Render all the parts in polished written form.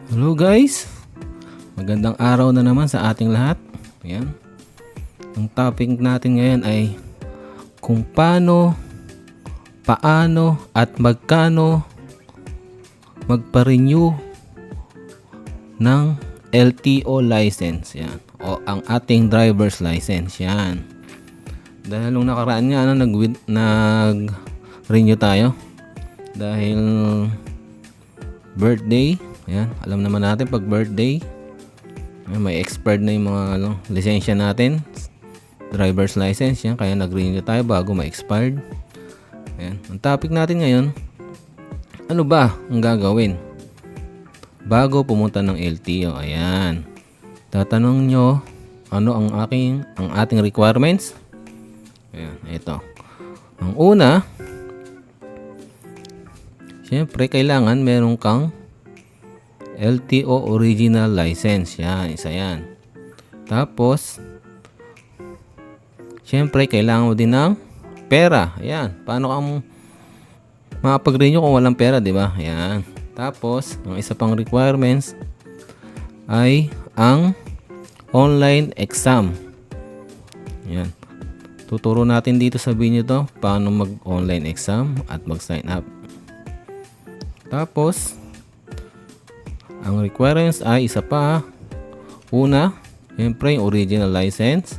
Hello guys, magandang araw na naman sa ating lahat. Ayan. Ang topic natin ngayon ay kung paano at magkano magpa-renew ng LTO license. Yan. O ang ating driver's license. Yan. Dahil nung nakaraan nga nag-renew tayo dahil birthday. Ayan, alam naman natin pag birthday, may expired na yung mga lisensya natin, driver's license yan, kaya nag-renew tayo bago ma-expired. Ayan, ang topic natin ngayon, ano ba ang gagawin bago pumunta ng LTO? Ayan, tatanong nyo, ano ang ating requirements? Ayan, ito. Ang una, syempre kailangan meron kang LTO original license. Yan, isa yan. Tapos, syempre, kailangan mo din ng pera. Ayan. Paano kang makapag-renew kung walang pera, di ba? Ayan. Tapos, ang isa pang requirements ay ang online exam. Ayan. Tuturo natin dito sa video to paano mag-online exam at mag-sign up. Tapos, ang requirements ay isa pa. Una, syempre yung original license.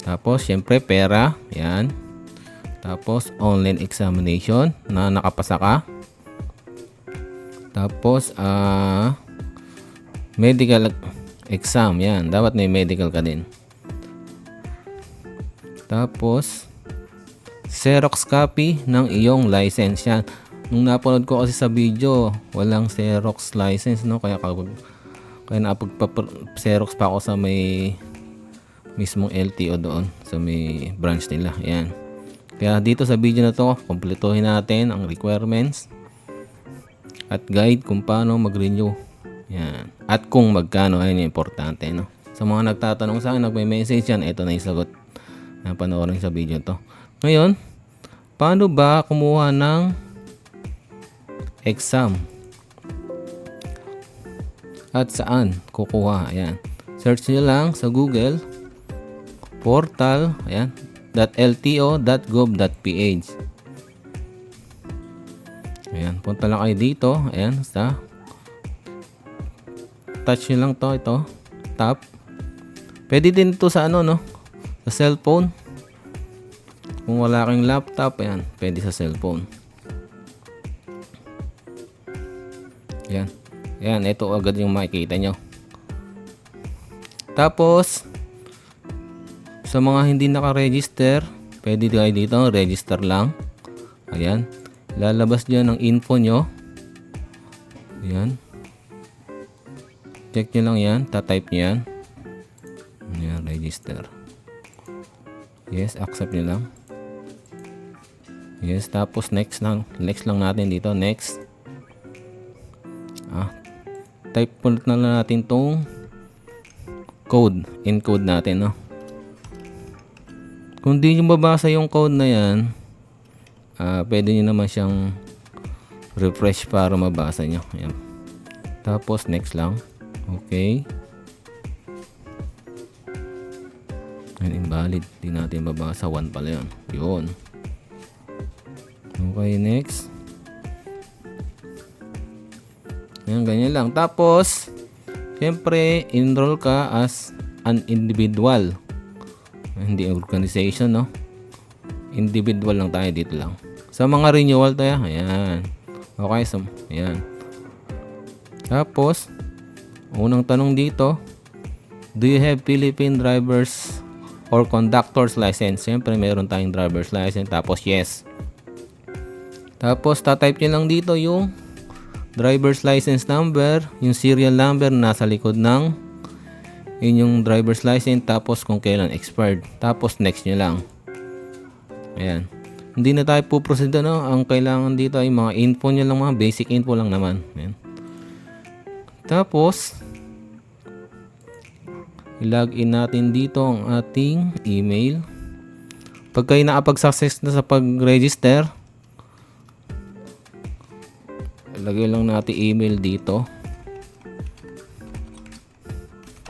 Tapos, syempre pera. Yan. Tapos, online examination na nakapasa ka. Tapos, medical exam. Yan. Dapat may medical ka din. Tapos, Xerox copy ng iyong license. Yan. Nung napanood ko kasi sa video, walang Xerox license, no? Kaya napagpa-Xerox pa ako sa may mismong LTO doon, sa may branch nila. Ayan. Kaya dito sa video na to, kumpletuhin natin ang requirements at guide kung paano mag-renew. Ayan. At kung magkano, ayun yung importante, no? Sa mga nagtatanong sa akin, nagme-message yan, ito na yung sagot na panoorin sa video to. Ngayon, paano ba kumuha ng exam at saan kukuha? Ayan, search nyo lang sa Google portal, ayan, .lto.gov.ph. ayan, punta lang kayo dito. Ayan, sa touch nyo lang ito tap. Pwede din ito sa sa cellphone. Kung wala kang laptop, ayan, pwede sa cellphone. Yan. Yan, ito agad yung makikita nyo. Tapos, sa mga hindi naka-register, pwede kayo dito, register lang. Ayan. Lalabas dyan ang info nyo. Ayan. Check nyo lang yan. Tatype nyo yan. Ayan, register. Yes, accept nyo lang. Yes, tapos next lang natin dito. Next. Type po na natin tong code, encode natin, no? Kung di nyo mabasa yung code na yan, pwede nyo naman siyang refresh para mabasa nyo. Ayan. Tapos next lang. Okay. Ayan, invalid, di natin mabasa. 1 pala yun. Yun. Okay, next. Ayan, ganyan lang. Tapos, siyempre, enroll ka as an individual. Hindi organization, no? Individual lang tayo dito lang. Sa mga renewal tayo, ayan. Okay, so, ayan. Tapos, unang tanong dito, do you have Philippine driver's or conductor's license? Siyempre, meron tayong driver's license. Tapos, yes. Tapos, tatype nyo lang dito yung driver's license number, yung serial number na nasa likod ng inyong driver's license, tapos kung kailan expired. Tapos next nyo lang. Ayan. Hindi na tayo puproceed, no? Ang kailangan dito ay mga info nyo lang, mga basic info lang naman. Ayan. Tapos, i-login natin dito ang ating email. Pag kayo nakapag-success na sa pag-register, lagay lang natin email dito.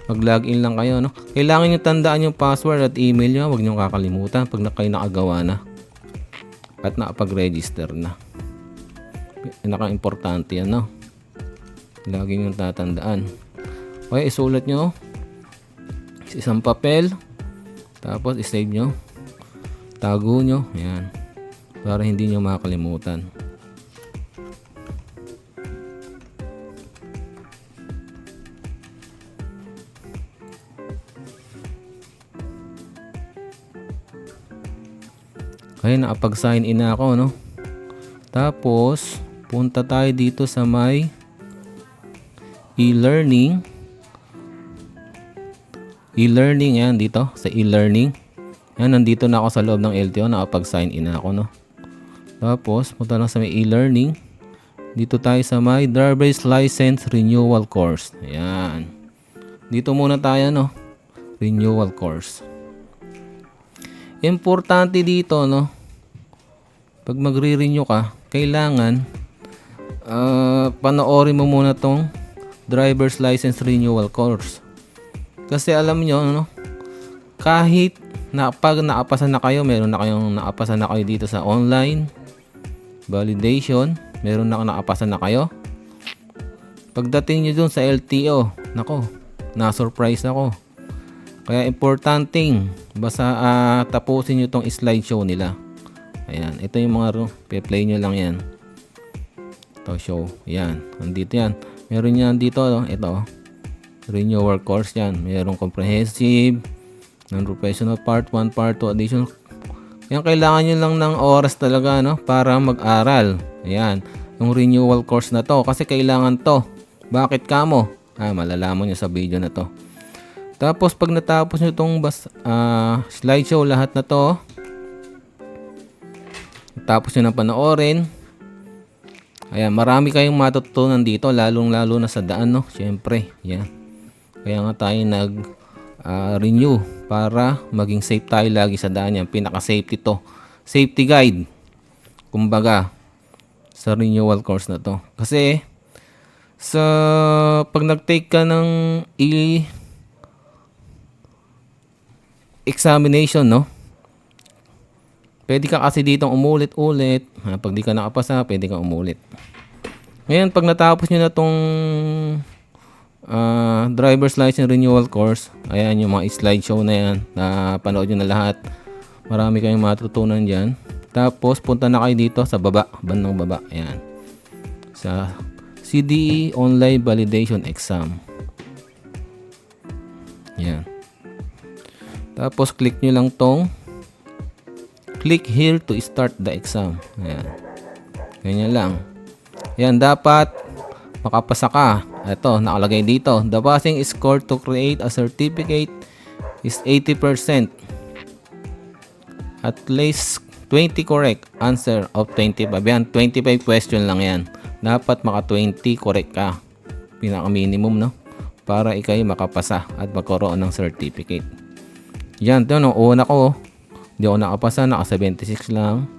Mag-login lang kayo, no? Kailangan nyo tandaan yung password at email nyo. Huwag nyo kakalimutan pag kayo nakagawa na. At nakapag-register na. Naka-importante yan, no? Lagi nyo tatandaan. Okay, isulat nyo. Isang papel. Tapos, isave nyo. Tago nyo. Ayan. Para hindi nyo makalimutan. Kaya nakapag-sign in na ako, no? Tapos, punta tayo dito sa may e-learning. E-learning yan dito, sa e-learning. Yan, nandito na ako sa loob ng LTO, nakapag-sign in na ako, no? Tapos, punta lang sa may e-learning. Dito tayo sa may driver's license renewal course. Ayan. Dito muna tayo, no? Renewal course. Importante dito, no? Pag magre-renew ka, kailangan panoorin mo muna tong driver's license renewal course. Kasi alam nyo, no? Kahit pag naapasa na kayo, meron na kayong naapasa na kayo dito sa online validation, meron na naapasa na kayo. Pagdating nyo dun sa LTO, nako, na-surprise ako. Kaya importanteng basta tapusin nyo tong slideshow nila. Ayan, ito yung mga play nyo lang yan. Ito show, ayan, andito yan. Meron yan dito, no? Ito, renewal course yan. Merong comprehensive, non-professional part 1, part 2, additional. Yan, kailangan nyo lang ng oras talaga, no? Para mag-aral. Ayan, yung renewal course na to. Kasi kailangan to. Bakit kamo? Malalaman nyo sa video na to. Tapos pag natapos nyo itong slideshow lahat na to, tapos nyo na panoorin, ayan, marami kayong matutunan dito, lalong-lalo na sa daan, no? Siyempre, yan. Kaya nga tayo nag-renew para maging safe tayo lagi sa daan yan. Pinaka-safety to. Safety guide. Kumbaga, sa renewal course na to. Kasi, pag nag-take ka ng examination, no? Pwede ka kasi ditong umulit-ulit. Pag di ka nakapasa, pwede kang umulit. Ngayon, pag natapos nyo na tong driver's license renewal course, ayan yung mga slideshow na yan, na panood nyo na lahat. Marami kayong matutunan dyan. Tapos, punta na kayo dito sa baba, bandang baba. Ayan. Sa CDE Online Validation Exam. Ayan. Tapos, click nyo lang tong click here to start the exam. Ayan. Ganyan lang. Ayan, dapat makapasa ka. Ito, nakalagay dito. The passing score to create a certificate is 80%. At least 20 correct answer of 25. Yan, 25 question lang yan. Dapat maka 20 correct ka. Pinaka-minimum, no? Para ikay makapasa at magkaroon ng certificate. Yan, ito, no? Una ko, hindi ako nakapasa, naka 76 lang.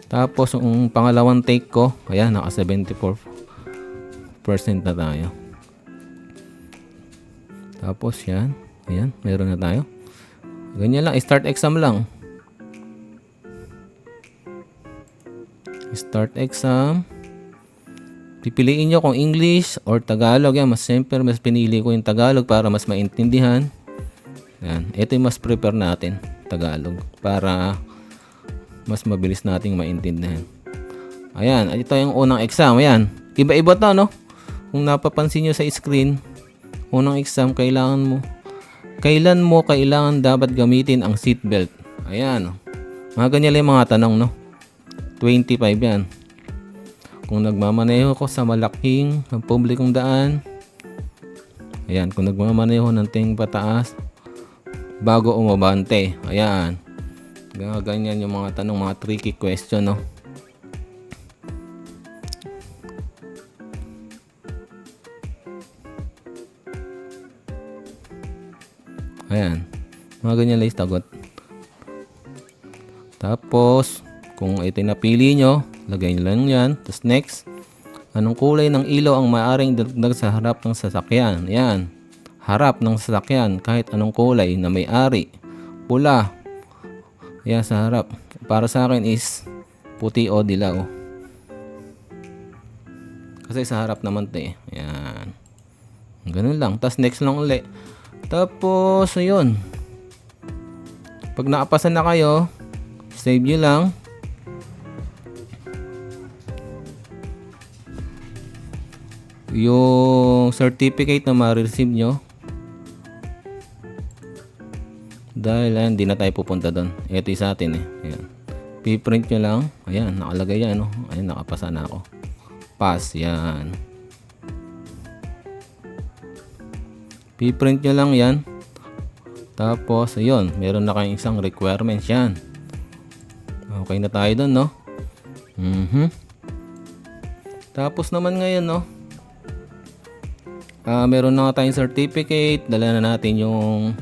Tapos, yung pangalawang take ko, ayan, naka 74% na tayo. Tapos, yan. Ayan, meron na tayo. Ganyan lang, start exam lang. Start exam. Pipiliin nyo kung English or Tagalog. Yan, siyempre, mas pinili ko yung Tagalog para mas maintindihan. Yan, ito yung mas prepare natin, Tagalog, para mas mabilis nating maintindihan. Ayan, ito yung unang exam. Ayan, iba-iba to, no? Kung napapansin nyo sa screen, unang exam, kailan mo dapat gamitin ang seatbelt. Ayan, mga ganyan lang yung mga tanong, no? 25 yan. Kung nagmamaneho ko sa malaking publikong daan, ayan, kung nagmamaneho ng tinging pataas bago umabante. Ayan. Ganyan yung mga tanong, mga tricky question, no? Ayan. Mga ganyan lang yung sagot. Tapos, kung ito yung napili nyo, lagay nyo lang yan. Tapos next, anong kulay ng ilaw ang maaaring dagdag sa harap ng sasakyan? Ayan. harap ng sasakyan, kahit anong kulay na may-ari. Pula. Ayan, sa harap. Para sa akin is puti o dilaw. Kasi sa harap naman to eh. Ayan. Ganun lang. Tapos next lang uli. Tapos, ayun. Pag nakapasa na kayo, save nyo lang. Yung certificate na ma-receive nyo. Dahil ayan, di na tayo pupunta doon. Ito yung sa atin eh. Ayan. Piprint nyo lang. Ayan, nakalagay yan. Oh. Ayan, nakapasa na ako. Pass, yan. Piprint nyo lang yan. Tapos, ayun, meron na kayong isang requirements yan. Okay na tayo doon, no? Tapos naman ngayon, no? Meron na tayong certificate. Dala na natin yung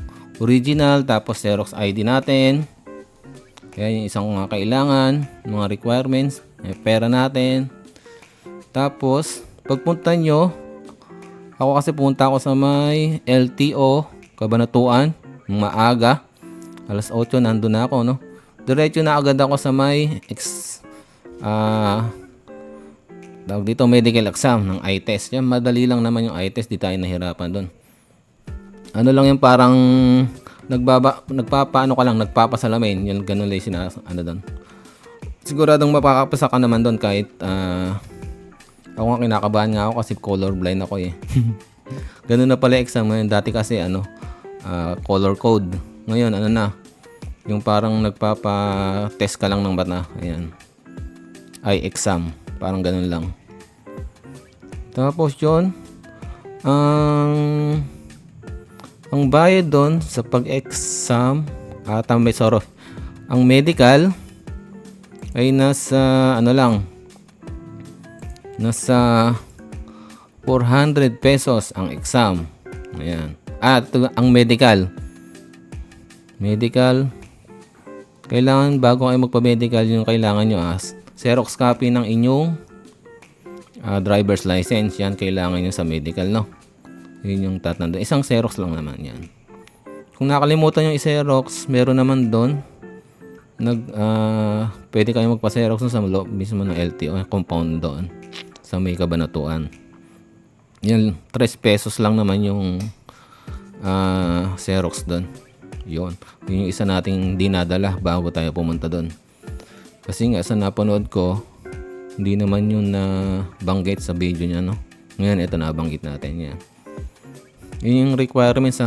original. Tapos, Xerox ID natin. Kaya yung isang mga kailangan, mga requirements. Pera natin. Tapos, pagpunta nyo, ako kasi punta ako sa may LTO, Cabanatuan, maaga. Alas 8, nandun na ako, no? Diretso na agad ako sa may tawag dito, medical exam ng eye test. Yan, madali lang naman yung eye test, di tayo nahirapan doon. Ano lang yung parang nagpapaano ka lang, nagpapasalamin. Yan, ganun lang yung ano doon. Siguradong mapakapasa ka naman doon kahit ako nga kinakabahan nga ako kasi colorblind ako eh. Ganun na pala exam ngayon. Dati kasi color code. Ngayon ano na, yung parang nagpapa-test ka lang ng bata. Ayan. Eye exam. Parang ganun lang. Tapos yun, ang bayad doon sa pag-exam ang medical ay nasa nasa 400 pesos ang exam. Ayan. At ang medical, kailangan bago kayo magpa-medical, yung kailangan nyo Xerox copy ng inyong driver's license. Yan, kailangan nyo sa medical, no? Yun yung tatanda. Isang Xerox lang naman yan. Kung nakalimutan yung i-Xerox, meron naman doon. Pwede kayo magpa-Xerox sa loob mismo ng LTO, compound doon sa may Cabanatuan. Yan, 3 pesos lang naman yung Xerox doon. Yun yung isa nating dinadala bago tayo pumunta doon. Kasi nga sa napanood ko, hindi naman yun na banggit sa video niya, no? Ngayon, ito nabanggit natin yan. Yun yung requirement sa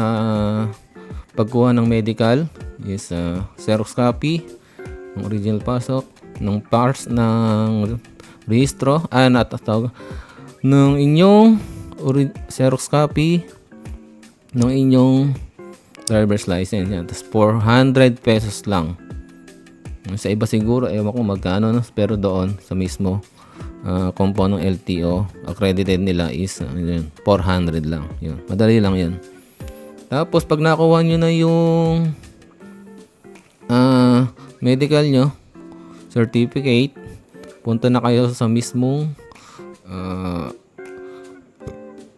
pagkuha ng medical is Xerox copy ng original pasok, ng parts ng rehistro, ng inyong Xerox copy ng inyong driver's license. Yan. Tapos 400 pesos lang. Sa iba siguro, ewan ko magkano, no? Pero doon, sa mismo compound ng LTO, accredited nila is 400 lang. Yun. Madali lang yan. Tapos, pag nakuha nyo na yung medical nyo, certificate, punta na kayo sa mismong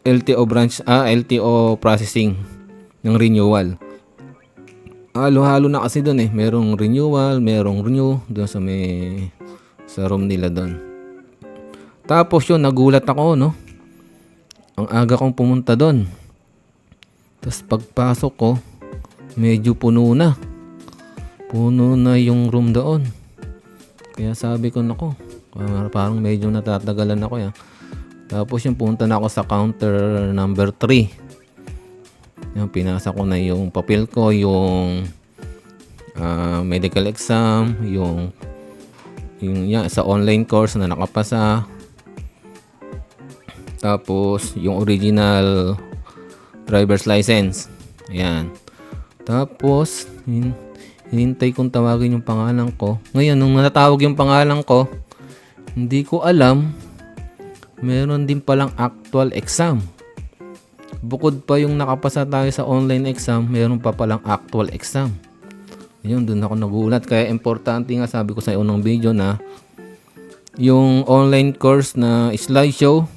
LTO branch, LTO processing ng renewal. Halo-halo na kasi doon eh. Merong renewal, merong renew doon sa room nila doon. Tapos yun, nagulat ako, no? Ang aga kong pumunta doon. Tapos pagpasok ko, medyo puno na. Puno na yung room doon. Kaya sabi ko, nako, parang medyo natatagalan ako yan. Tapos yung punta na ako sa counter number 3. Yung pinasa ko na yung papel ko, yung medical exam, yung sa online course na nakapasa. Tapos yung original driver's license. Ayan. Tapos hinintay kong tawagin yung pangalan ko. Ngayon, nung natawag yung pangalan ko, hindi ko alam, meron din palang actual exam. Bukod pa yung nakapasa tayo sa online exam, meron pa palang actual exam. Yun, dun ako nagulat. Kaya importante nga, sabi ko sa unang video, na yung online course na slideshow,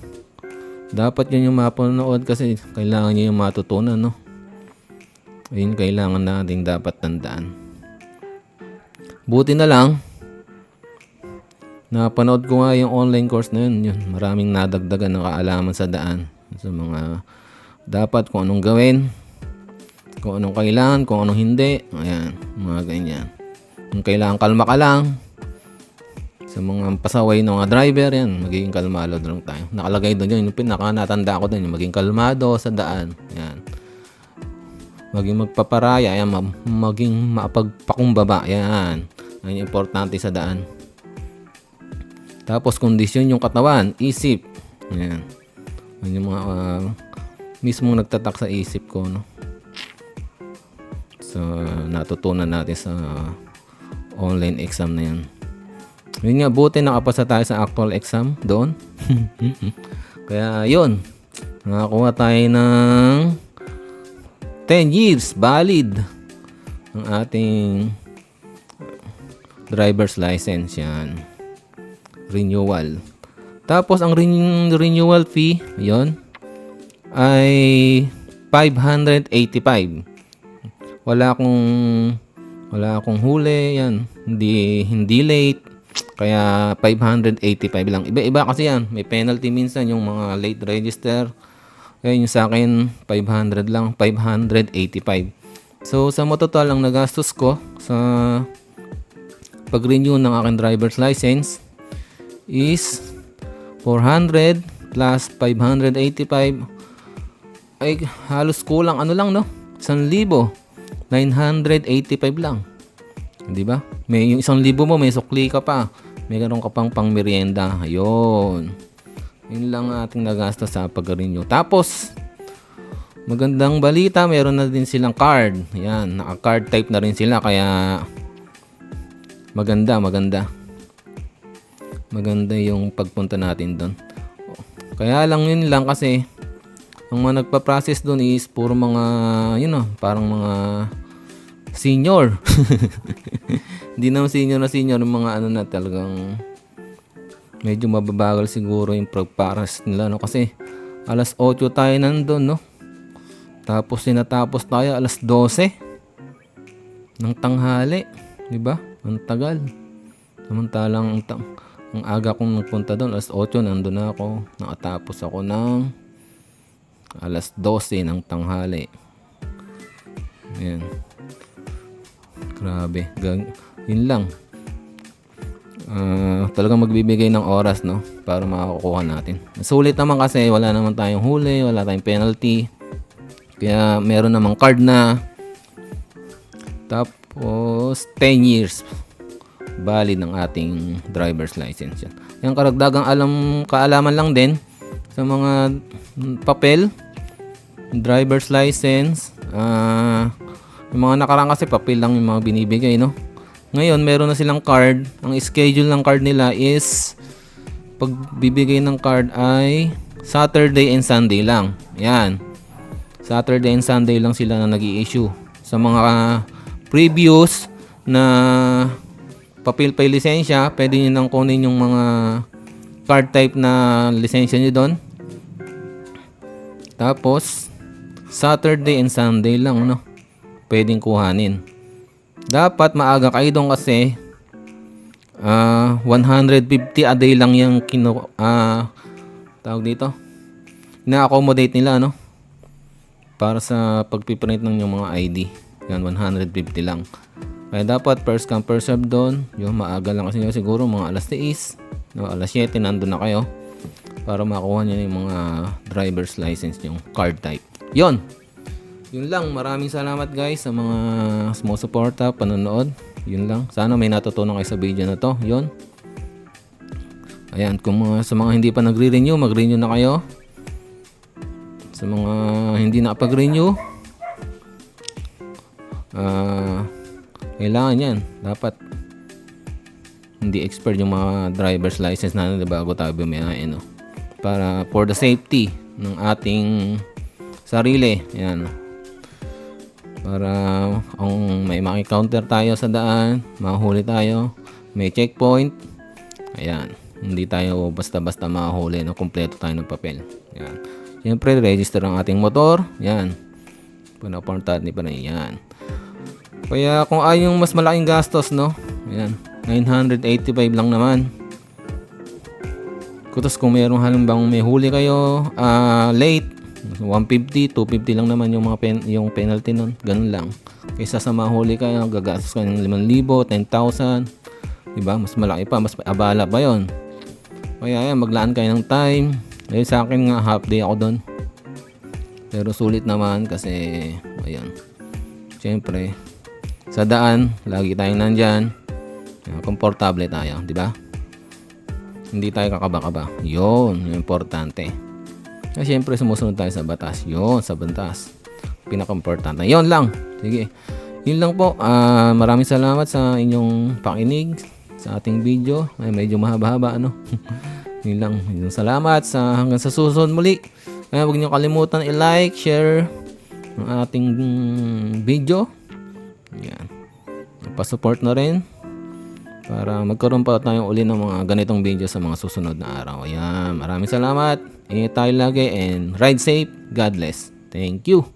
Dapat yun yung mapanood kasi kailangan nyo yung matutunan, no? Ayun kailangan natin dapat tandaan. Buti na lang, napanood ko nga yung online course na yun. Maraming nadagdagan na kaalaman sa daan. Sa mga dapat kung anong gawin, kung anong kailangan, kung anong hindi. Ayan, mga ganyan. Kung kailangan kalma ka lang, sa mga pasaway ng mga driver, yan, magiging kalmado lang tayo. Nakalagay doon yun, yung pinaka natanda ko doon, yung maging kalmado sa daan. Yan. Maging magpaparaya, yan, maging mapagpakumbaba. Yan. Yan yung importante sa daan. Tapos, kondisyon yung katawan, isip. Yan. Yan yung mga mismong nagtatak sa isip ko, no? So, natutunan natin sa online exam na yan. Yun nga, buti nakapasa tayo sa actual exam doon. Kaya yun, nakakuha tayo ng 10 years valid ang ating driver's license yan. Renewal. Tapos ang renewal fee, yun, ay 585. Wala akong huli yan. Hindi late. Kaya 585 lang. Iba-iba kasi yan. May penalty minsan yung mga late register. Kaya yung sa akin 500 lang, 585. So sa mototal ang nagastos ko sa pag-renew ng aking driver's license is 400 plus 585 ay halos kulang ano lang, no? 1,000. 985 lang. 'Di ba? May yung 1,000 mo, may sukli ka pa. May karon ka pang pangmerienda. Ayun. Yun lang ating nagastos sa pag-renew. Tapos magandang balita, meron na din silang card. Ayan, naka-card type na rin sila kaya maganda. Maganda yung pagpunta natin doon. Kaya lang yun lang kasi ang mga nagpa-process doon is puro mga parang mga senior. Hindi naman senior yung mga ano na talagang medyo mababagal siguro yung pagparas nila, no? Kasi alas 8 tayo nandun, no? Tapos sinatapos tayo alas 12 ng tanghali, di ba? Ang tagal. Samantalang ang aga kong nagpunta doon, alas 8 nandun na ako. Nakatapos ako ng alas 12 ng tanghali. Ayan. Grabe. Yun lang. Talagang magbibigay ng oras, no? Para makakuha natin. Sulit naman kasi wala naman tayong huli, wala tayong penalty. Kaya meron namang card na. Tapos 10 years valid ng ating driver's license yan. Yung karagdagang kaalaman lang din sa mga papel, driver's license, yung mga nakaraan kasi papel lang yung mga binibigay, no? Ngayon, meron na silang card. Ang schedule ng card nila is pagbibigay ng card ay Saturday and Sunday lang. Yan. Saturday and Sunday lang sila na nag-i-issue. Sa mga previous na papel pa lisensya, pwede nyo nang kunin yung mga card type na lisensya nyo doon. Tapos, Saturday and Sunday lang, no? Pwedeng kuhanin. Dapat maaga kayo doon kasi 150 a day lang yung tawag dito. Na-accommodate nila, no? Para sa pagpiprint ng yung mga ID. Yan, 150 lang. Kaya dapat first come first serve doon. Yung maaga lang kasi siguro mga alas 6, no, alas 7 nandun na kayo para makuha niyo yung mga driver's license yung card type. Yun lang. Maraming salamat guys sa mga sumusuporta, panonood. Yun lang. Sana may natutunan kayo sa video na to. Yun. Ayan, sa mga hindi pa nagre-renew, mag-renew na kayo. Sa mga hindi nakapag-renew, kailangan yan. Dapat hindi expert yung mga driver's license natin bago tayo bumiyahe, no? Para for the safety ng ating sarili. Yan. Para kung may maki-counter tayo sa daan, mahuli tayo, may checkpoint. Ayan. Hindi tayo basta-basta mahuli na kumpleto tayo ng papel. Yan. Siyempre, register ang ating motor. Yan. Pinaportat ni pa rin. Yan. Kaya kung ayong mas malaking gastos, no? Yan. 985 lang naman. Kutos kung mayroong halimbang may huli kayo late, 150, 250 lang naman yung yung penalty nun. Ganun lang. Kaysa sa mahuli kayo, gagastos ka ng 5,000, 10,000. Diba? Mas malaki pa, mas abala pa yon. Kaya yan, maglaan kayo ng time. Dahil sa akin nga, half day ako doon. Pero sulit naman kasi, ayan. Siyempre, sa daan, lagi tayong nandyan. Komportable tayo, di ba? Hindi tayo kakaba-kaba. Yun, yung importante. Kaya siyempre, sumusunod tayo sa batas. Yun, sa batas. Pinaka-importante. Yun lang. Sige. Yun lang po. Maraming salamat sa inyong pakinig sa ating video. Ay, medyo mahaba-haba, ano? Yun lang. Yun, salamat hanggang sa susunod muli. Kaya huwag niyo kalimutan i-like, share ang ating video. Yan. Pa-support na rin para magkaroon pa tayo uli ng mga ganitong video sa mga susunod na araw. Ayan. Maraming salamat. Ingat tayo lagi and ride safe. God bless. Thank you.